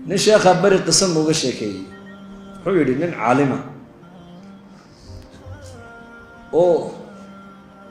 نشيخ بري قسم وغشيكي حولي من عالمة أو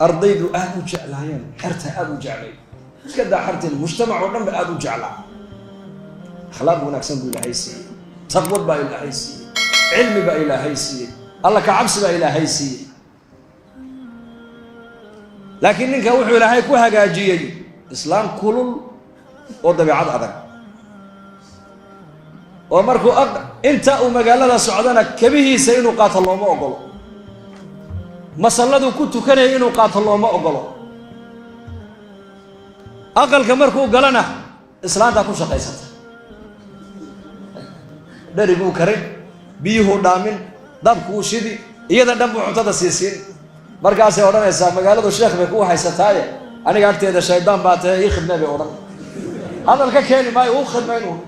أرضيد أبو جعلان حرتها أبو جعلي مش كذا حرت المجتمع ونم أبو جعلان أخلاق ونكسن بإلى هيسي تقوى بإلى هيسي علم بإلى هيسي الله كعبس بإلى هيسي لكن إنك وحي إلى هيك وهجاجية إسلام كل وضبيعات أدق ومركو أنت ومقالة سعودنا كبيه سينو قاتل الله ما أقوله مسألة كنت كان إنه قاتل الله ما أقوله أقل كمركو قالنا إسلام تكون شقيسة دريبو كريم بيهو دامن دبكو شدي إذا دبوا عطاد السيسين مركز أورانا إسلام مقالة الشيخ بيكون حيستايا أنا قلت هذا الشيطان بعته يخدمنا بأورانا هذا الكلام ما يأخذ منه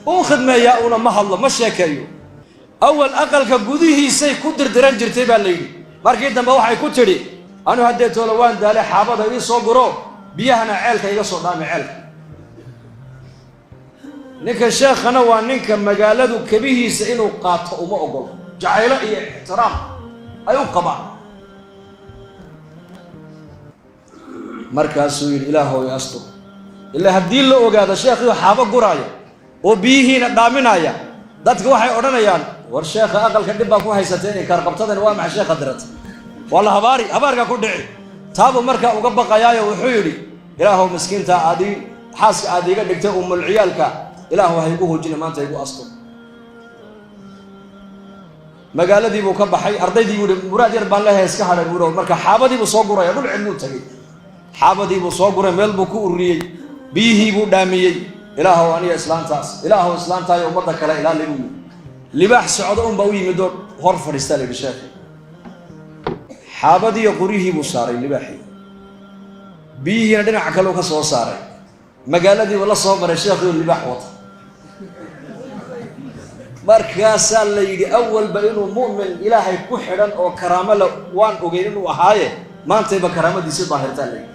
أخذ ما يأونا ما الله مش يكيو أول أقل كجوديه سي كدر درنجر تبع لي مركز دم بوحي كتري أنا هديت ولوان ده له حافظ هذي صقرو بيهنا عيلك يقصد نام عيلك نك الشيخ أنا وانك مقالده كبيه سئنه قاطع وما أقول جعله احترام أيوب قبع مركز سوي الإله ويستر إلا هدين له وجاد الشيخ حافظ قراية وبيه ندامنايا dadku waxay oranayaan war sheekha aqalka dib baa ku haysateen karqabtadan waa ma sheekha dirad wala habaarka ku dhici taabo marka uga baqayaayo wuxuu yiri ilaahow miskiinta aadi xaaska aadiga dhigtay umul ciyaalka ilaahow hay ku hoojina maanta igu asto magaaladii buu ka baxay ardaydii buu muraad yar baan leeyahay iska haray buu marka xaabadii buu soo guray dhul cilmi tagay xaabadii buu soo guray meel buu ku ururiyay biihii buu dhaamiyay ilaahow aniga islaantaas ilaahow islaantaay umada kale ilaa lagu libaax socdo ba u yimid hor fadhiista leeyahay sheekh xaabadii qurihii buu saaray libaaxi biihina dhinac kale ka soo saaray magaaladii wala soo maray sheekhu libaax wata markaas la yiri awwal ba inuu mu'min ilaahay ku xidhan oo karaamo la waan ogeyn inuu ahaaye maanta ba karaamadiisa daahirta leeyahay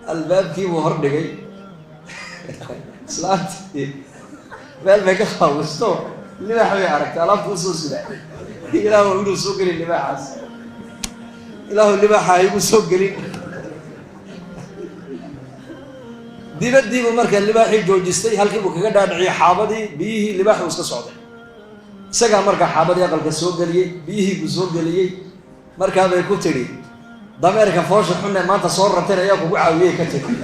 الباب كي وهر دغاي سلامتي مال ما كخاوستو لي حوي عرفت الا فوسوس لا الى هو سوق لي باحس الى هو اللي باحا يبو سوق لي ديبدي marka libaaxi joojistay halkii uu kaga dhaadhicay xaabadii biyihii libaaxu iska socday isaga marka xaabadii aqalka soo galiyay biyihii ku soo galiyay marka bay ku tiri dameerka foosha xunna maanta soo rabteen ayaa kugu caawiyay ka tiri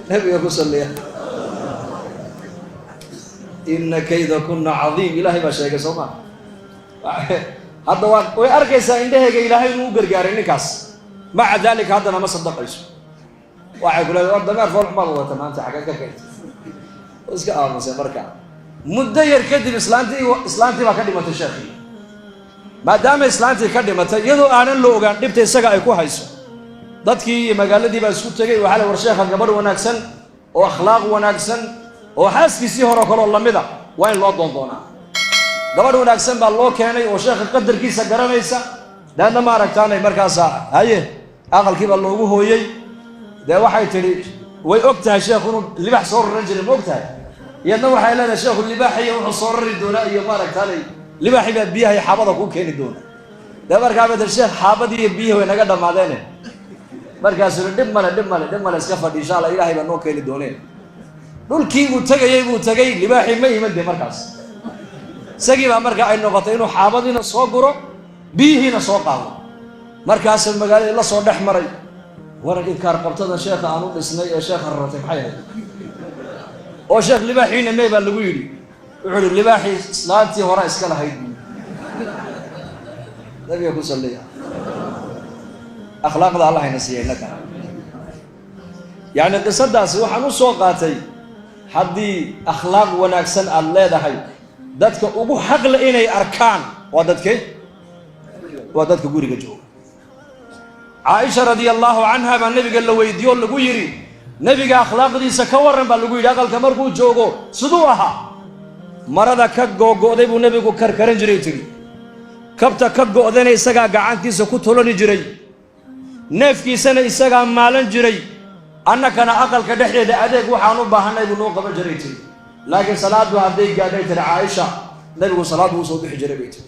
nabiga ku salliya inna kayda kunna azim ilaahi ba sheegay sooma hadda way arkaysaa indhaheega ilaahay inuu gargaaray ninkaas ma cadaalika hadana ma sadaqayso waxay kula war dameer fool xuma wata maanta xaga ka kayta iska aamusay marka muddo yar kadib islaantii ba ka dhimatay sheekhi maadaama islaantii ka dhimatay iyadoo aanan loo ogaan dhibta isaga ay ku hayso dadkii magaaladii baa isku tagay waxa la war sheekha gabadh wanaagsan oo akhlaaq wanaagsan oo xaaskiisii hore kale lamida waa in loo doondoonaa gabadh wanaagsan baa loo keenay oo sheekha qadarkiisa garanaysa daadna ma aragtaanay markaas haye aqalkii baa loogu hooyay de waxay tiri way ogtahay sheekhu inuu libaax soo raran jiray ma ogtahay iyadna waxay leedahay sheekhu libaaxiyo wuxuu soo rari doonaa iyo ma aragtaanay libaaxi baa biyaha xaabada ku keeni doona de markaa bada sheekh xaabadii biyaha way naga dhamaadeen markaas dhib male iska fadhi insha Allah ilaahay baa noo keeni dooneen dhulkii uu tagay libaaxi ma yimaade markaas isagii baa markaa ay noqotay inuu xaabadiina soo guro biyihiina soo qaado markaas magaalada la soo dhex maray waran inkaar qabtada sheekha aanu dhisnay ee sheekha rartay maxay ahayd oo sheekh libaaxiina may baa lagu yiri wuxuu libaaxi islaantii hore iska lahayd nabiga ku salliya akhlaaqda Allah ayna siiyay يعني قصداس waxaan u soo qaatay hadii akhlaaq wanaagsan aad leedahay dadka ugu xaq la inay arkaan waa dadka guriga jooga Aisha radiyallahu anha baa nabiga la weydiyo lagu yiri nabiga akhlaaqdiisa ka waran baa lagu yiri aqalka markuu joogo sidoo aha marada ka go'go'day buu nabigu karkaran jiray tiri kabta ka go'danay isaga gacantiisa ku tolani jiray neefkii sana isaga maalan jiray annakana aqalka dhexdeeda adeeg waxaan u baahanay buu noo qaban jiray tii laakiin salaadu hadday gaadhay tiri Aisha nabigu salaadu uu soo bixi jiray bay tii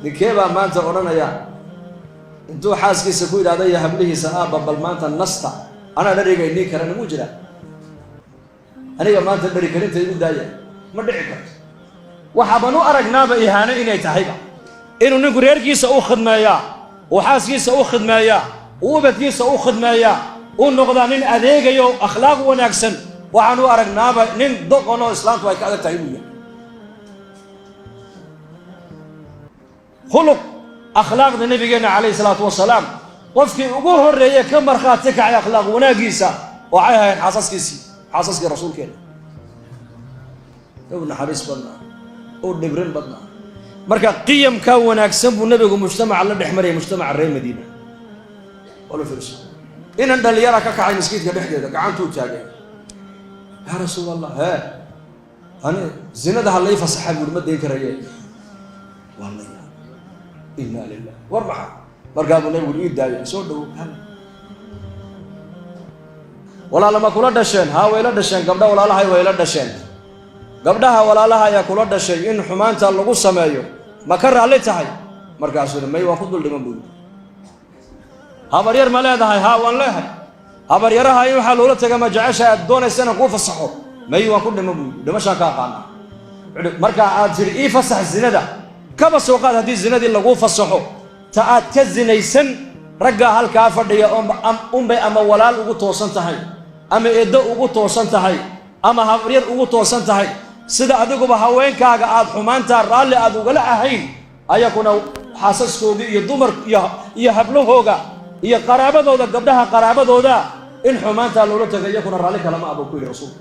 ninkeeba maanta oranaya intuu xaaskiisa ku ilaaday hablihiisa bal maanta nasta ana dhariga inii karana muu jira aniga maanta dhari karinta igu daaya ma dhici karto waxa banu aragnaaba ihaano inay tahayba inuu ninku reerkiisa u khidmeeyaa oo xaaskiisa u khidmeeyaa oo ubadkiisa u khidmeeyaa oo noqda nin adeegayo akhlaaq wanaagsan waxaan u aragnaaba nin doqon oo islaamku ay ka adag tahay buu khuluq akhlaaq nabigeena alayhi salaatu wasalaam qofkii ugu horeeyay ka marxaati kacay akhlaaq wanaagiisa waxay ahayd xaasaskii rasuulkeena oo naxariis badna oo dhibrin badna marka qiyamka wanaagsan buu nabigu mujtamaca la dhexmaray mujtamaca reer Madiina wala fiirso inaan dhalinyaro ka kacay miskiidka dhexdeeda gacantu taagay ya rasuulallah ana zinada halay fasaxay buu ma deyn karayay wallahi inna lillahi warbaha marka buu nabigu ii daayay soo dhaw wala lama kula dhasheen wayla dhasheen gabdha walaalahay wayla dhasheen gabdhaha walaalaha ayaa kula dhashay in xumaanta lagu sameeyo ma ka raali tahay markaasuu may waan ku dul dhiman buu habar yar ma leedahay waan leeyahay habar yaraha in waxa loola taga ma jacasha aad doonaysana ku fasaxo may waan ku dhiman buu dhimasha ka qaana marka aad jir ii fasax zinada kaba soo qaad hadii zinadii lagu fasaxo ta aad ka zinaysan ragga halka fadhiya bay ama walaal ugu toosan tahay ama eedo ugu toosan tahay ama habar yar ugu toosan tahay sida adiguba haweenkaaga aad xumaanta raali aad uga ahayn ayakuna xaasaskooda iyo dumar iyo hablahooga iyo qaraabadooda gabdhaha qaraabadooda in xumaanta loola tagay ayakuna raali kala ma abu ku yiri rasuul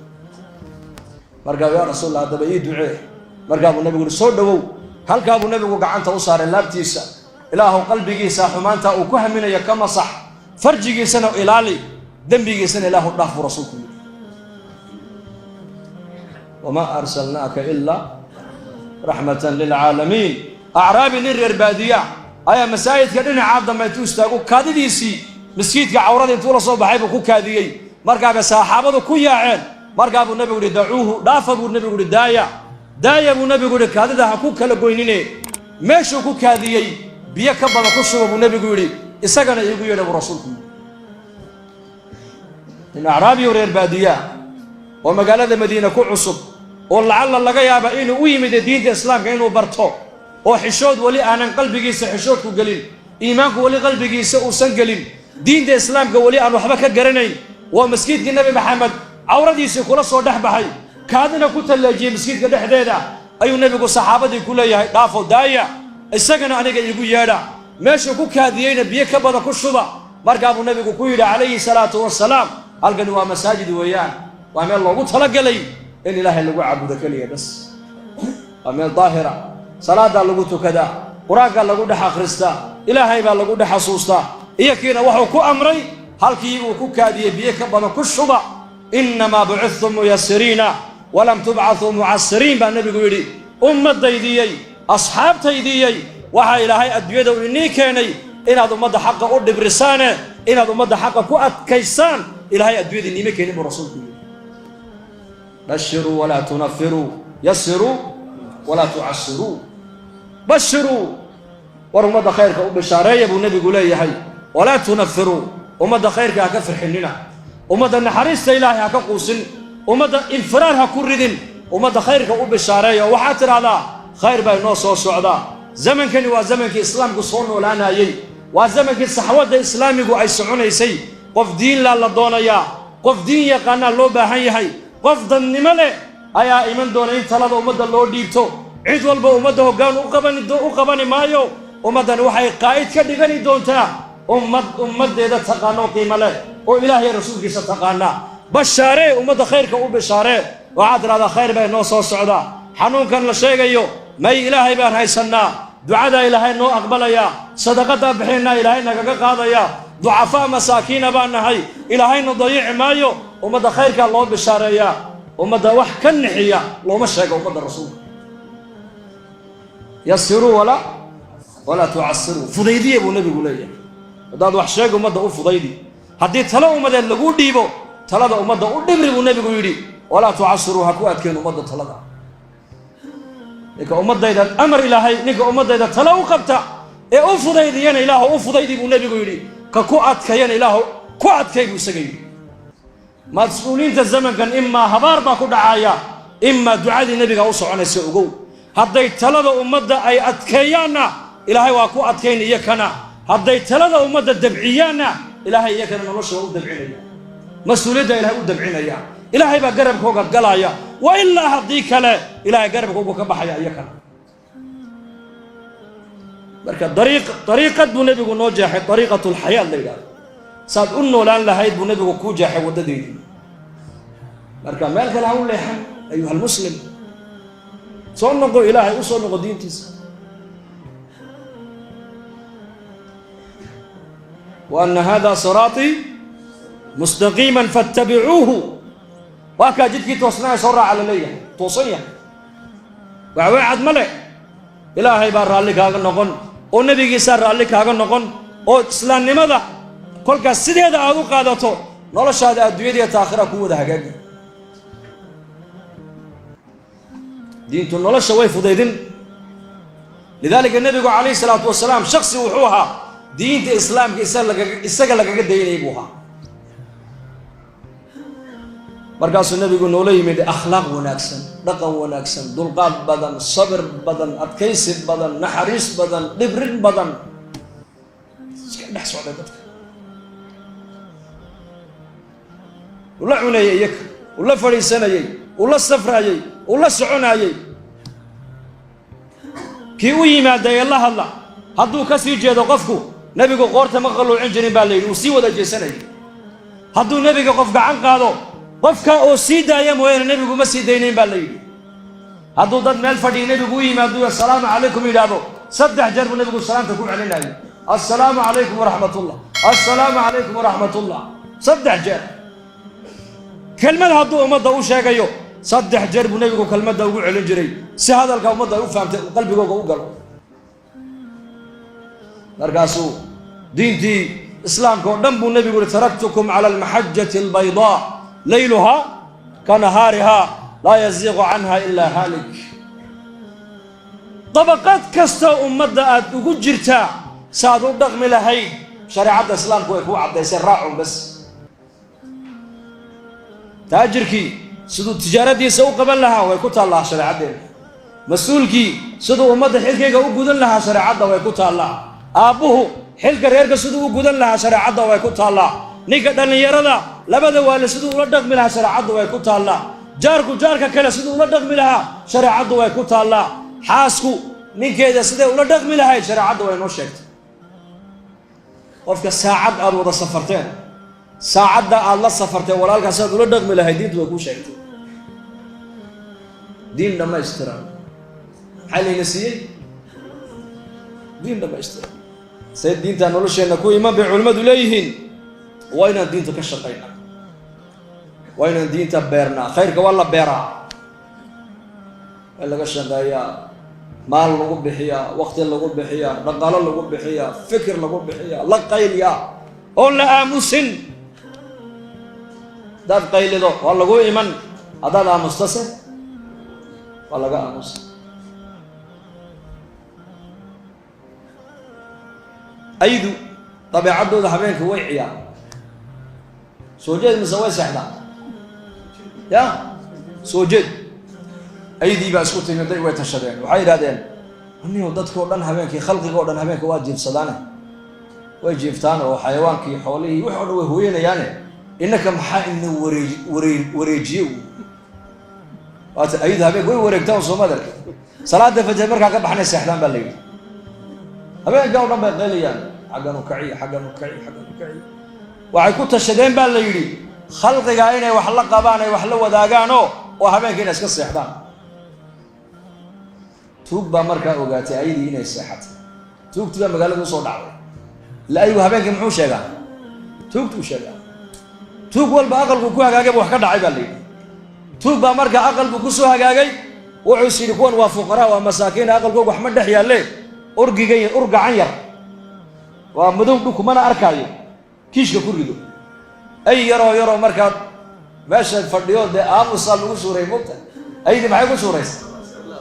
marka ya rasuul daba ii ducee marka uu nabigu soo dhawow halka uu nabigu gacanta u saaray laabtiisa ilaahu qalbigiisa xumaanta uu ku haminayo kama sax farjigiisana ilaali dambigiisana ilaahu dhaaf rasuulku وما أرسلناك إلا رحمة للعالمين أعرابي نرير بادية أيا مسايد كدنا عبد ما توستاقو كاديسي مسكيتك عورات انتولا صوب حيبو كو كاديي مرقا بساحابة كو ياعين مرقا ابو النبي قولي دعوه داف ابو النبي قولي دايا ابو النبي قولي كاديدا كو كلا قوينيني ماشو كو كاديي بيا كبالا كشو ابو النبي قولي إساقنا يقول يا ابو رسولكم إن أعرابي ورير بادية ومقالة مدينة كو عصب ولعل الله يابا إنه ويمد دين الإسلام كأنه برطو وحشود ولي أنا قلبي جيس حشود قليل إيمانك ولي قلبي جيس وسن قليل دين الإسلام كولي أنا وحبك جرني ومسكيت النبي محمد عوردي سكول صدح بحي كادنا كنت اللي مسكيت قد حديدا أي النبي صحابتي كلها دافو دايا السجن أنا يقول يادا ماشي كوك هذين بيك بدأ كشبا مركب النبي كويل عليه الصلاة والسلام ألقوا مساجد ويان وعمل الله قلت لك لي إن الله اللي عبد كليه بس عمل ظاهرة صلاة اللي قلت كذا قراءة اللي قلت حخرستا إلهي بالله قلت حصوصتا إياكينا وحكو أمري هل كيبو كادي بيك بنا كشبا إنما بعثتم ميسرين ولم تبعثوا معسرين بالنبي يقولي أمة ديديي أصحاب تيديي وحا إلهي أدوية وإني كيني إن هذا مدى حق أرد برسانة إن هذا مدى حق كؤت كيسان إلهي أدوية إني مكيني برسول بشروا ولا تنفروا يسروا ولا تعسروا بشروا ورمضى خيرك وبشارية أبو النبي يقول لي ولا تنفروا ومدى خيرك هكفر حننا ومدى النحريس إلهي هكقوسن ومدى انفرار هكردن ومدى خيرك وبشارية وحاتر هذا خير بين ناس وسعداء زمن كان وزمن كإسلام قصون ولا نايي وزمن كالصحوات الإسلامي قو أيسعون يسي قف دين لا لدونيا قف دين يقانا لو باهي قف ضنمله أيا إيمان دونين ثلاثة ومدى اللو ديبتو عيد والبا ومدى هقان وقباني مايو ومدى وحي قائد كدغاني دونتا ومدى إذا تقانو قيمة له وإلهي رسولك ستقانا بشاري ومدى خيرك وبشاري وعادر هذا خير بين نوصة والسعودة حنون كان لشيء ما إلهي بان هاي سنة دعاء إلهي نو أقبليا صدقة بحينا إلهي نكاك قاضيا ضعفاء مساكين بان هاي إلهي نضيع مايو ومدى خيرك الله بشاريا ومدى وحكا نحيا لو مشيك ومدى الرسول يسروا ولا تعسروا فضيدية أبو النبي قولي dad wax sheeg umada u fudaydi hadii talo umadeed lagu dhiibo talada umada u dhibri buu nabigu yiri wala tu'asiruha ku adkeen umada talada ninka umadayda amar ilaahay ninka umadayda talo u qabta ee u fudaydiyana ilaahu u fudaydi buu nabigu yiri ka ku adkayana ilaahu ku adkay buu sagay mas'uuliinta zamankan imma habaar ba ku dhacaya imma ducadii nabiga u soconaysa ugu hadday talada umada ay adkeeyana ilaahay waa ku adkayn iyakana hadday talada umada dabciyaana ilaahay iyakana nolosha u dabcinaya mas'uuliyadda ilaahay u dabcinaya ilaahay ba garabkooga galaya wa illa hadii kale ilaahay garabkooga ka baxaya iyakana marka dariiqad buu nabigu noo jeexay dariiqatul hayaa leeyahay saad u noolaan lahayd buu nabigu ku jeexay wadadeedii marka meel kale ha u leexan ayuha muslim soo noqo ilaahay u soo noqo diintiisa وأن هذا صراطي مستقيما فاتبعوه وكا جدك توصنا سرع على ليه توصيه وعد ملك إلهي بار رالك هذا نقول والنبي صار رالك هذا نقول أو إسلام لماذا كل كسيد هذا أبو قادته نلاش هذا الدنيا دي تأخير قوة حاجة دين تنلاش شوي فضيدين لذلك النبي عليه الصلاة والسلام شخص وحوها دين الإسلام إسقى لك قدين يبوها مركز النبي يقول نولي من أخلاق وناكسن رقم وناكسن دلقات بدن صبر بدن أتكيس بدن نحريس بدن دبرين بدن نحسوا على ذلك ولا عني يك ولا فريسنا يي ولا السفر يي ولا السعون يي كيوي ما داي الله هدو كسي جيدو قفكو نبيكو قورته ما قلوعين جرين baa leeyahay si wada jeesanay haduu nabiga qof gacan qaado qofka oo sii daaya mooyeen nabigu ma sii deyneen baa leeyahay haduu dad meel fadhiyo nabigu yimaado assalaamu alaykum yiraahdo saddex jeer buu nabigu salaanta ku celinayay assalaamu alaykum wa rahmatullah assalaamu alaykum wa rahmatullah saddex jeer kelmad haduu umada u sheegayo saddex jeer buu nabigu kelmadda ugu celin jiray si hadalka umada u fahamtay qalbigooda u galo مركاسو دينتي إسلامكم دم النبي يقول تركتكم على المحجة البيضاء ليلها كنهارها لا يزيغ عنها إلا هالك طبقات كستا أمدأت وقد جرتا سادو دغم لهي شريعة الإسلام كو عبد يسرعهم بس تاجركي سدو التجارة دي سوق قبل لها ويكوت الله شريعة دي مسؤولكي سدو أمد حلقة وقودن لها شريعة ويكوت الله أبوه حلقة ريرك سدو وقودن لها شريعة ويكوت الله نيكا دلنيردا لبدا والا سدو ولدق ملها شريعة ويكوت الله جارك كلا سدو ولدق ملها شريعة ويكوت الله حاسكو نيكا إذا سدو ولدق ملها شريعة وينوشكت qofka saacad aad wada safarteen saacada aad la safartay walaalkaas aad ula dhaqmi lahayd diintu way ku sheegtay diin dhamaystiran xalayna siiyay diin dhamaystiran say diinta nolosheena ku iman bay culimadu leeyihiin waa inaan diinta ka shaqeynaa waa inaan diinta beernaa khayrka waa la beeraa laga shaqeeyaa maal lagu bixiyaa waqti lagu bixiyaa dhaqaale lagu bixiyaa fikir lagu bixiyaa la qayliya oo la aamusin dad qaylido waa lagu iman hadaad aamustase waa laga aamusa aydu dabeecadooda habeenka way ciyaar soo jeed mise way seexdaa ya soo jeed أيدي بس كنت من ذي ويتشدين وحير هذين أني ودتك ودن هبينك خلقي ودن هبينك واجب صدانة واجب ثانه وحيوان كي حوالي وحول وهوين يعني إنك محاين وريجيو أيد هبينك وريج تاون صومالك صلاة الفجر بركة كب حنا سحلان بالليل هبين جاوا ربع قليل يعني حاجة نكعي وعيكون تشدين بالليل خلقي جاينه وحلق قبانه وحلو وداقانه وهبينك ناس كسحلان توق بمركا وقاتي أيدي هنا الساحات توق تبى مقالة وصول دعوة لا أيوة هبينك محوش يا جماعة توق توشجع توق والبأقل بكوها جاجب وحكد عيب اللي توق بمركا أقل بكوسها جاجي وعسير يكون وفقراء ومساكين أقل بكو أحمد دحيا اللي أرجع عنير ومدوم لكم أنا أركايو كيش كفريدو أي يرى مركب ماشى الفرديون ده أمصل وسوري مبتة أي دي معي وسوري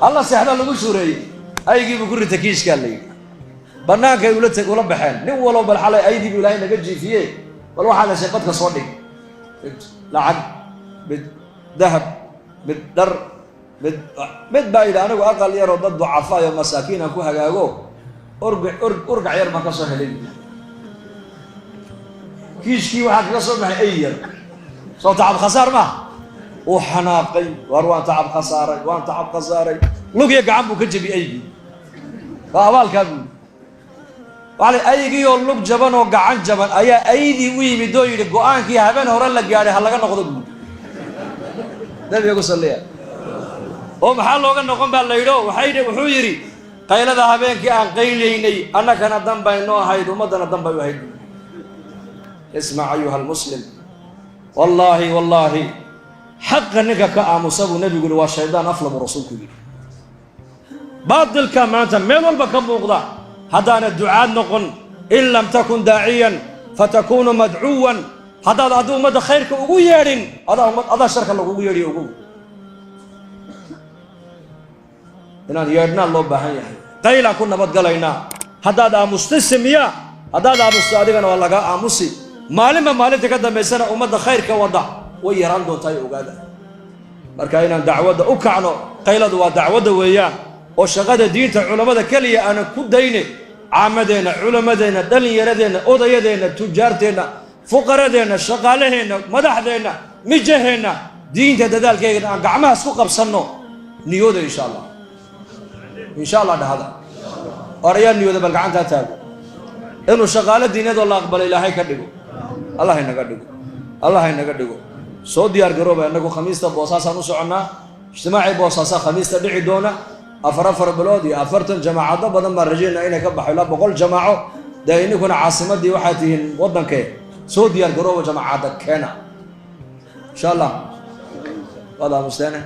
الله سيحنا له وسوري أي جيب كل تكيش قال لي بناك يولدك ولا بحال نو ولا بالحالة أي دي بيلاقي نجي فيه والله على شقتك صدق لعب بالذهب بالدر بايد أنا وأقل يرى ضد ضعفاء ومساكين أكو هجاجو أرجع يرمى كسهلين كيش كي واحد يصل مع أير صوت تعب خسار ما وحناقي وروان تعب خسارة وان تعب خسارة لقي قعبو كجبي أيدي فأوال كابو وعلى أيدي يقول لك جبان وقعان جبان أيدي ويمي دوي لقوان كي هبان هورا لك جاري هلا كنا نقدم ده بيقول صليا ومحل لوجن نقوم بالليلو وحيد وحويري قيل ذهبين كي عن قيليني أنا كان الدم بينه هيد ومدنا الدم بيهيد اسمع أيها المسلم والله حق إنك كأمصاب النبي يقول والشيطان أفلم رسولك باطل كمان تمام البكم مغضى هذا الدعاء نقول إن لم تكن داعيا فتكون مدعوا هذا أدو مد خيرك أقويرين هذا شرك الله أقويري أقو إن يرنا الله بهاي قيل كنا بدقلينا هذا مستسمية هذا مستعدين والله جاء أمسي مالما تقدم سنة أمد خيرك وضع ويران دون تاي وقادا مركاينا دعوة أكعنو قيل دوا دعوة وياه وشغادة دين علماء كلية أنا كديني عامدينا علماء دليلنا أضيادنا تجارتنا فقرادنا شغالهنا مدحدنا مجهنا دين تدال كي قعمها سوق بصنو نيود إن شاء الله هذا أريان نيود بالقعان تاتابو إنه شغالة دينه الله أقبل إلهي كدقو الله ينقدقو سوديار قروبة أنكو خميسة بوصاصة نسعنا اجتماعي بوصاصة خميسة دعي دونا أفر بلودي أفرتن جماعة بدن ما رجينا إنا كبح لا بقول جماعة ده إني كنا عاصمة دي وحدين وطن كي سوديار قروبة جماعة كنا إن شاء الله هذا مستنى